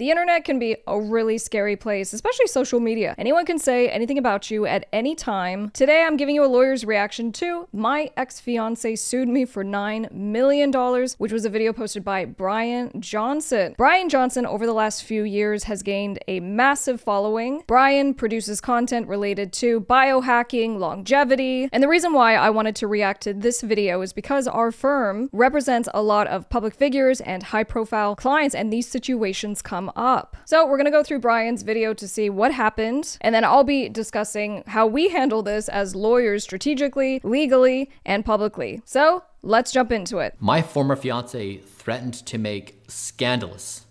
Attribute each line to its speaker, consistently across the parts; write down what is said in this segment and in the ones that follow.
Speaker 1: The internet can be a really scary place, especially social media. Anyone can say anything about you at any time. Today, I'm giving you a lawyer's reaction to my ex-fiancé sued me for $9 million, which was a video posted by Bryan Johnson. Bryan Johnson, over the last few years, has gained a massive following. Bryan produces content related to biohacking, longevity, and the reason why I wanted to react to this video is because our firm represents a lot of public figures and high-profile clients, and these situations come up. So we're gonna go through Bryan's video to see what happened, and then I'll be discussing how we handle this as lawyers strategically, legally, and publicly. So let's jump into it.
Speaker 2: My former fiance threatened to make scandalous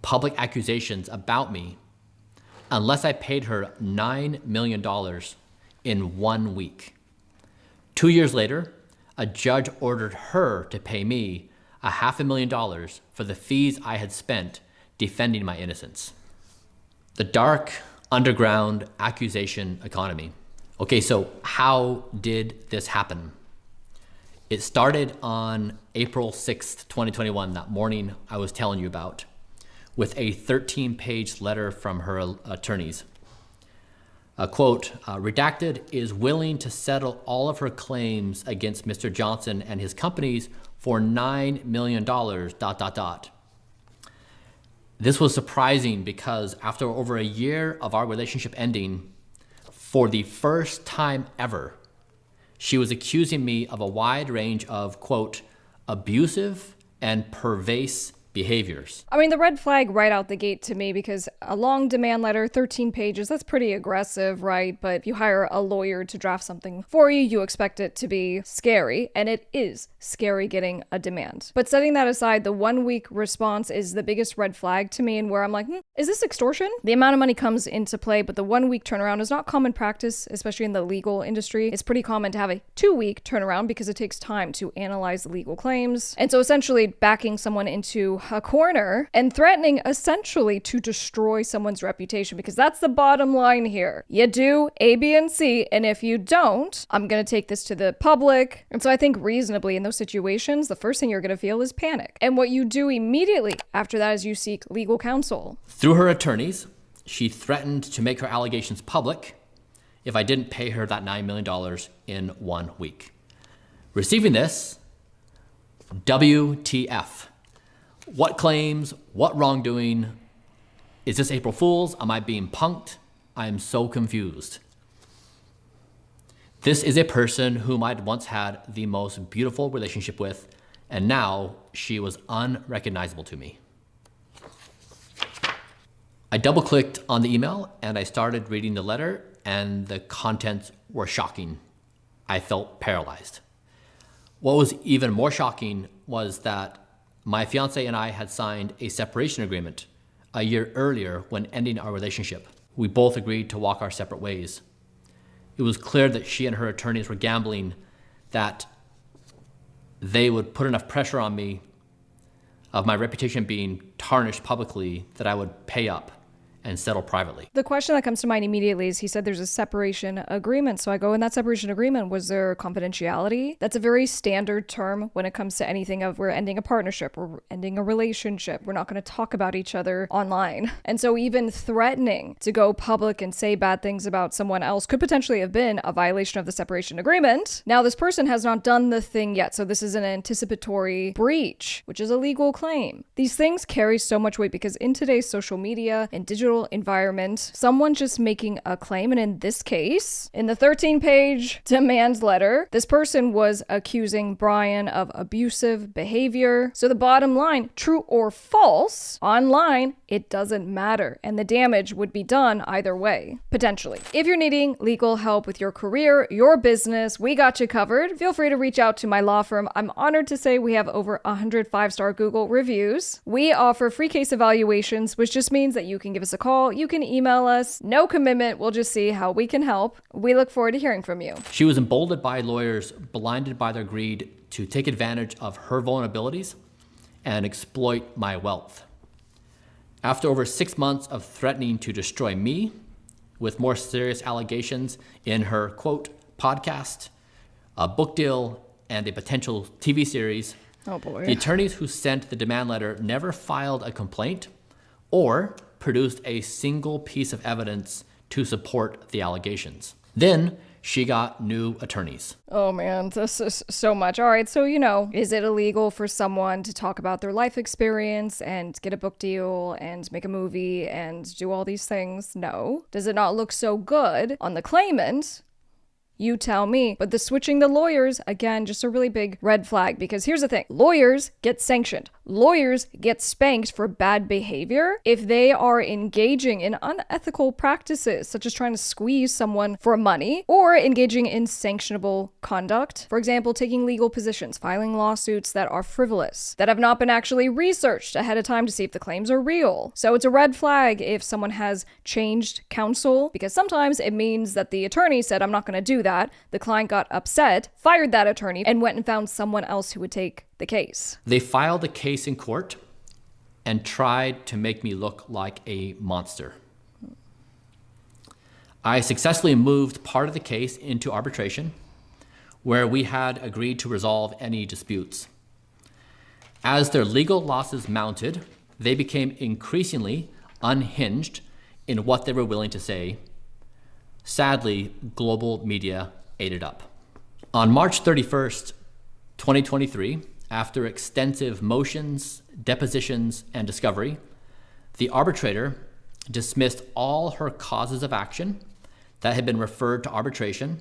Speaker 2: public accusations about me unless I paid her $9 million in 1 week. 2 years later, a judge ordered her to pay me $500,000 for the fees I had spent defending my innocence. The dark, underground accusation economy. Okay, so how did this happen? It started on April 6th, 2021, that morning I was telling you about, with a 13-page letter from her attorneys. A quote, redacted, is willing to settle all of her claims against Mr. Johnson and his companies for $9 million, ... This was surprising because after over a year of our relationship ending, for the first time ever, she was accusing me of a wide range of, quote, abusive and perverse behaviors.
Speaker 1: I mean, the red flag right out the gate to me, because a long demand letter, 13 pages, that's pretty aggressive, right? But if you hire a lawyer to draft something for you, you expect it to be scary, and it is scary getting a demand. But setting that aside, the 1 week response is the biggest red flag to me, and where I'm like, is this extortion? The amount of money comes into play, but the 1 week turnaround is not common practice, especially in the legal industry. It's pretty common to have a 2 week turnaround because it takes time to analyze legal claims. And so essentially backing someone into a corner and threatening essentially to destroy someone's reputation, because that's the bottom line here. You do A, B, and C, and if you don't, I'm gonna take this to the public. And so I think reasonably in those situations, the first thing you're gonna feel is panic. And what you do immediately after that is you seek legal counsel.
Speaker 2: Through her attorneys, she threatened to make her allegations public if I didn't pay her that $9 million in 1 week. Receiving this, WTF. What claims? What wrongdoing? Is this April Fool's? Am I being punked? I am so confused. This is a person whom I'd once had the most beautiful relationship with, and now she was unrecognizable to me. I double-clicked on the email and I started reading the letter, and the contents were shocking. I felt paralyzed. What was even more shocking was that my fiance and I had signed a separation agreement a year earlier when ending our relationship. We both agreed to walk our separate ways. It was clear that she and her attorneys were gambling that they would put enough pressure on me of my reputation being tarnished publicly that I would pay up and settle privately.
Speaker 1: The question that comes to mind immediately is, he said there's a separation agreement. So I go, in that separation agreement, was there confidentiality? That's a very standard term when it comes to anything of we're ending a partnership, we're ending a relationship, we're not going to talk about each other online. And so even threatening to go public and say bad things about someone else could potentially have been a violation of the separation agreement. Now, this person has not done the thing yet, so this is an anticipatory breach, which is a legal claim. These things carry so much weight because in today's social media and digital environment, someone just making a claim, and in this case, in the 13-page demand letter, this person was accusing Bryan of abusive behavior. So the bottom line, true or false, online, it doesn't matter, and the damage would be done either way, potentially. If you're needing legal help with your career, your business, we got you covered. Feel free to reach out to my law firm. I'm honored to say we have over 100 5-star Google reviews. We offer free case evaluations, which just means that you can give us a call, you can email us, no commitment, we'll just see how we can help. We look forward to hearing from you.
Speaker 2: She was emboldened by lawyers blinded by their greed to take advantage of her vulnerabilities and exploit my wealth. After over 6 months of threatening to destroy me, with more serious allegations in her, quote, podcast, a book deal, and a potential TV series,
Speaker 1: oh boy,
Speaker 2: the attorneys who sent the demand letter never filed a complaint or produced a single piece of evidence to support the allegations. Then she got new attorneys.
Speaker 1: Oh man, this is so much. All right, so is it illegal for someone to talk about their life experience and get a book deal and make a movie and do all these things? No. Does it not look so good on the claimant? You tell me. But the switching the lawyers, again, just a really big red flag, because here's the thing. Lawyers get sanctioned. Lawyers get spanked for bad behavior if they are engaging in unethical practices, such as trying to squeeze someone for money or engaging in sanctionable conduct. For example, taking legal positions, filing lawsuits that are frivolous, that have not been actually researched ahead of time to see if the claims are real. So it's a red flag if someone has changed counsel, because sometimes it means that the attorney said, I'm not going to do that. The client got upset, fired that attorney, and went and found someone else who would take the case.
Speaker 2: They filed a case in court and tried to make me look like a monster. I successfully moved part of the case into arbitration, where we had agreed to resolve any disputes. As their legal losses mounted, they became increasingly unhinged in what they were willing to say. Sadly, global media ate it up. On March 31st, 2023, after extensive motions, depositions, and discovery, the arbitrator dismissed all her causes of action that had been referred to arbitration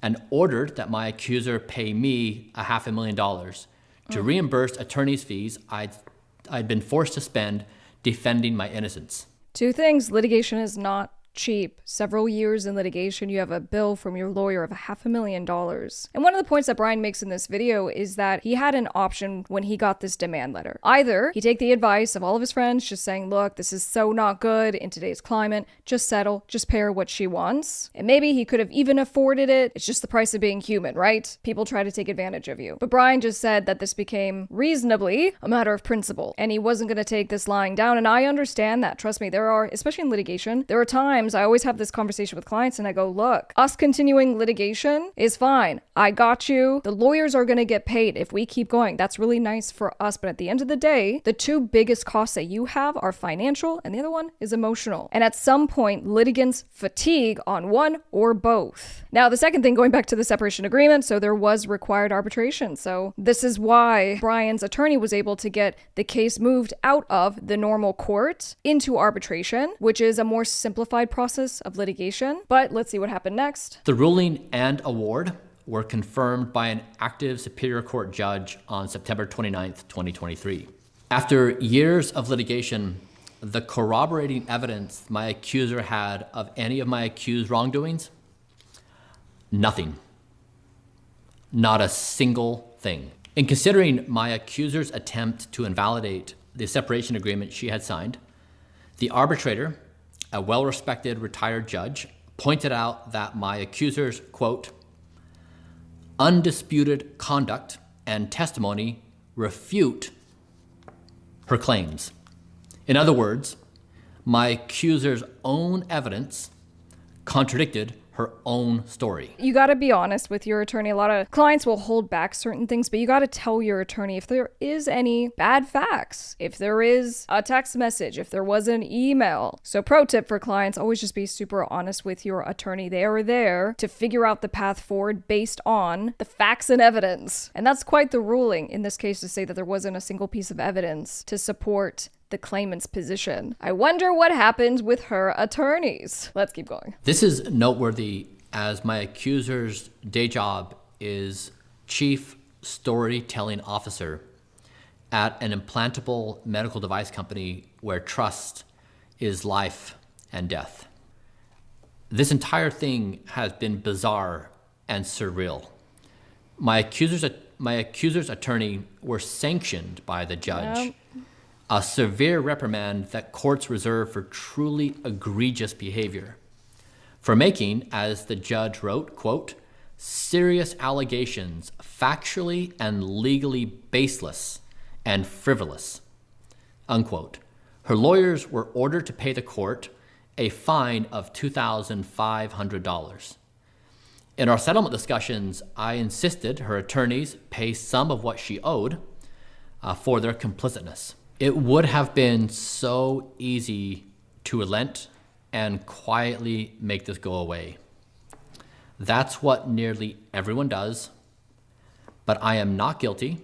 Speaker 2: and ordered that my accuser pay me $500,000 to reimburse attorney's fees I'd been forced to spend defending my innocence.
Speaker 1: Two things. Litigation is not cheap. Several years in litigation, you have a bill from your lawyer of $500,000. And one of the points that Bryan makes in this video is that he had an option when he got this demand letter. Either he take the advice of all of his friends just saying, look, this is so not good in today's climate, just settle, just pay her what she wants. And maybe he could have even afforded it. It's just the price of being human, right? People try to take advantage of you. But Bryan just said that this became reasonably a matter of principle, and he wasn't going to take this lying down. And I understand that. Trust me, there are, especially in litigation, there are times I always have this conversation with clients and I go, look, us continuing litigation is fine. I got you. The lawyers are going to get paid if we keep going. That's really nice for us. But at the end of the day, the two biggest costs that you have are financial and the other one is emotional. And at some point, litigants fatigue on one or both. Now, the second thing, going back to the separation agreement, so there was required arbitration. So this is why Bryan's attorney was able to get the case moved out of the normal court into arbitration, which is a more simplified process of litigation. But let's see what happened next.
Speaker 2: The ruling and award were confirmed by an active Superior Court judge on September 29th, 2023. After years of litigation, the corroborating evidence my accuser had of any of my accused wrongdoings, nothing. Not a single thing. In considering my accuser's attempt to invalidate the separation agreement she had signed, the arbitrator, a well-respected retired judge, pointed out that my accuser's, quote, undisputed conduct and testimony refute her claims. In other words, my accuser's own evidence contradicted her own story.
Speaker 1: You got to be honest with your attorney. A lot of clients will hold back certain things, but you got to tell your attorney if there is any bad facts, if there is a text message, if there was an email. So pro tip for clients, always just be super honest with your attorney. They are there to figure out the path forward based on the facts and evidence. And that's quite the ruling in this case, to say that there wasn't a single piece of evidence to support the claimant's position. I wonder what happened with her attorneys. Let's keep going.
Speaker 2: This is noteworthy as my accuser's day job is chief storytelling officer at an implantable medical device company where trust is life and death. This entire thing has been bizarre and surreal. My accuser's attorney were sanctioned by the judge.
Speaker 1: Yep.
Speaker 2: A severe reprimand that courts reserve for truly egregious behavior, for making, as the judge wrote, quote, serious allegations factually and legally baseless and frivolous, unquote. Her lawyers were ordered to pay the court a fine of $2,500. In our settlement discussions, I insisted her attorneys pay some of what she owed for their complicitness. It would have been so easy to relent and quietly make this go away. That's what nearly everyone does, but I am not guilty,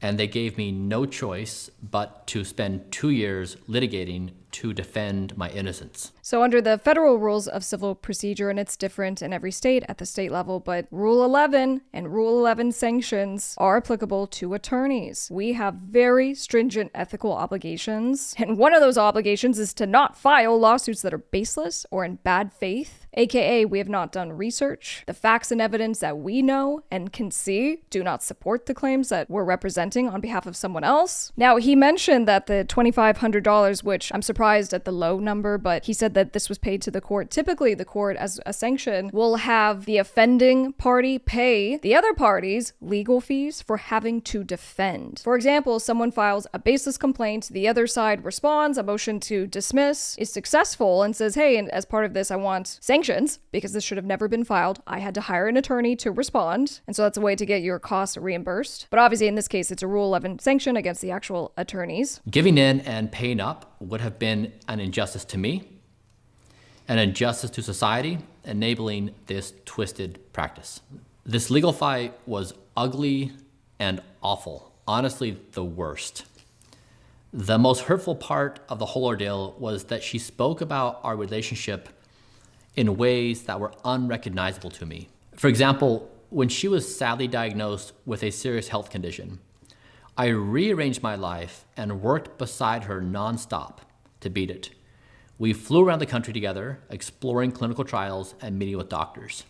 Speaker 2: and they gave me no choice but to spend 2 years litigating to defend my innocence.
Speaker 1: So under the federal rules of civil procedure, and it's different in every state at the state level, but Rule 11 and Rule 11 sanctions are applicable to attorneys. We have very stringent ethical obligations, and one of those obligations is to not file lawsuits that are baseless or in bad faith, aka we have not done research. The facts and evidence that we know and can see do not support the claims that we're representing on behalf of someone else. Now, he mentioned that the $2,500, which I'm surprised at the low number, but he said that this was paid to the court. Typically, the court, as a sanction, will have the offending party pay the other parties legal fees for having to defend. For example, someone files a baseless complaint, the other side responds, a motion to dismiss is successful, and says, hey, and as part of this, I want sanctions because this should have never been filed. I had to hire an attorney to respond, and so that's a way to get your costs reimbursed. But obviously, in this case, it's a Rule 11 sanction against the actual attorneys.
Speaker 2: Giving in and paying up would have been an injustice to me, an injustice to society, enabling this twisted practice. This legal fight was ugly and awful, honestly the worst. The most hurtful part of the whole ordeal was that she spoke about our relationship in ways that were unrecognizable to me. For example, when she was sadly diagnosed with a serious health condition, I rearranged my life and worked beside her nonstop to beat it. We flew around the country together, exploring clinical trials and meeting with doctors.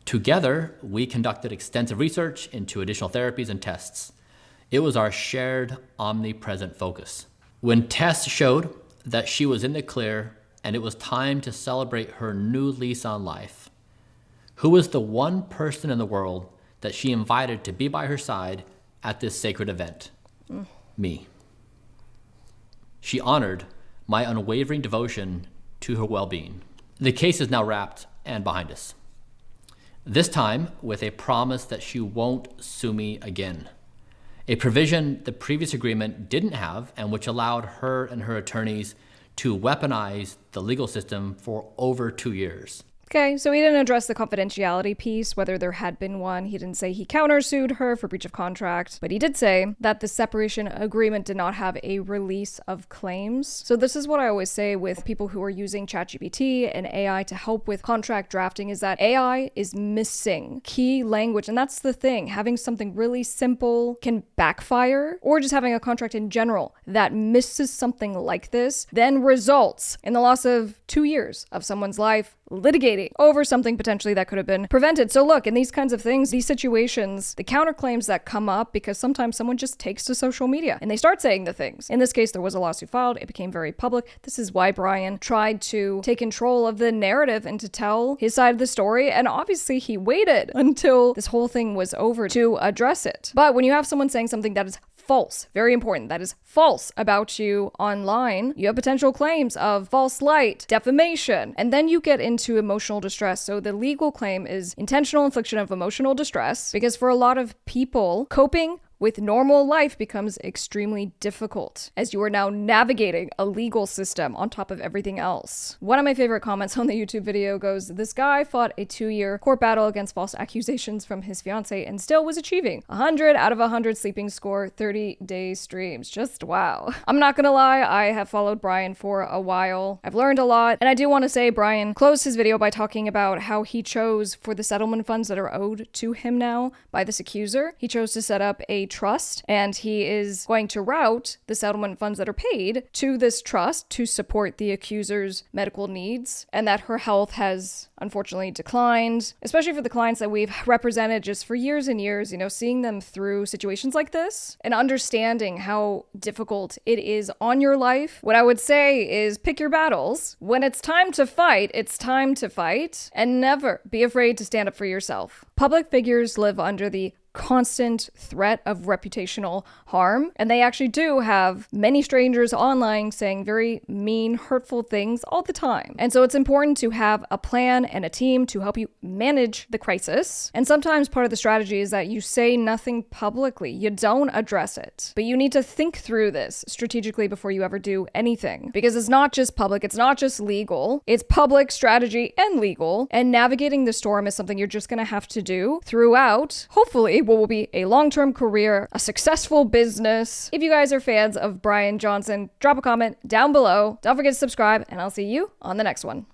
Speaker 2: Together, we conducted extensive research into additional therapies and tests. It was our shared, omnipresent focus. When tests showed that she was in the clear and it was time to celebrate her new lease on life, who was the one person in the world that she invited to be by her side at this sacred event? Me. She honored my unwavering devotion to her well-being. The case is now wrapped and behind us. This time with a promise that she won't sue me again. A provision the previous agreement didn't have, and which allowed her and her attorneys to weaponize the legal system for over 2 years.
Speaker 1: Okay, so he didn't address the confidentiality piece, whether there had been one. He didn't say he countersued her for breach of contract, but he did say that the separation agreement did not have a release of claims. So this is what I always say with people who are using ChatGPT and AI to help with contract drafting, is that AI is missing key language. And that's the thing, having something really simple can backfire, or just having a contract in general that misses something like this then results in the loss of 2 years of someone's life litigating over something potentially that could have been prevented. So look, in these kinds of things, these situations, the counterclaims that come up because sometimes someone just takes to social media and they start saying the things. In this case, there was a lawsuit filed. It became very public. This is why Bryan tried to take control of the narrative and to tell his side of the story. And obviously he waited until this whole thing was over to address it. But when you have someone saying something that is false, very important, that is false about you online, you have potential claims of false light, defamation, and then you get into emotional distress. So the legal claim is intentional infliction of emotional distress, because for a lot of people, coping with normal life becomes extremely difficult as you are now navigating a legal system on top of everything else. One of my favorite comments on the YouTube video goes, this guy fought a 2-year court battle against false accusations from his fiancée and still was achieving 100 out of 100 sleeping score, 30-day streams. Just wow. I'm not gonna lie, I have followed Bryan for a while. I've learned a lot, and I do want to say Bryan closed his video by talking about how he chose, for the settlement funds that are owed to him now by this accuser, he chose to set up a trust, and he is going to route the settlement funds that are paid to this trust to support the accuser's medical needs, and that her health has unfortunately declined, especially for the clients that we've represented just for years and years, you know, seeing them through situations like this and understanding how difficult it is on your life. What I would say is pick your battles. When it's time to fight, it's time to fight, and never be afraid to stand up for yourself. Public figures live under the constant threat of reputational harm. And they actually do have many strangers online saying very mean, hurtful things all the time. And so it's important to have a plan and a team to help you manage the crisis. And sometimes part of the strategy is that you say nothing publicly. You don't address it. But you need to think through this strategically before you ever do anything. Because it's not just public, it's not just legal. It's public, strategy, and legal. And navigating the storm is something you're just going to have to do throughout, hopefully, what will be a long-term career, a successful business. If you guys are fans of Bryan Johnson, drop a comment down below. Don't forget to subscribe, and I'll see you on the next one.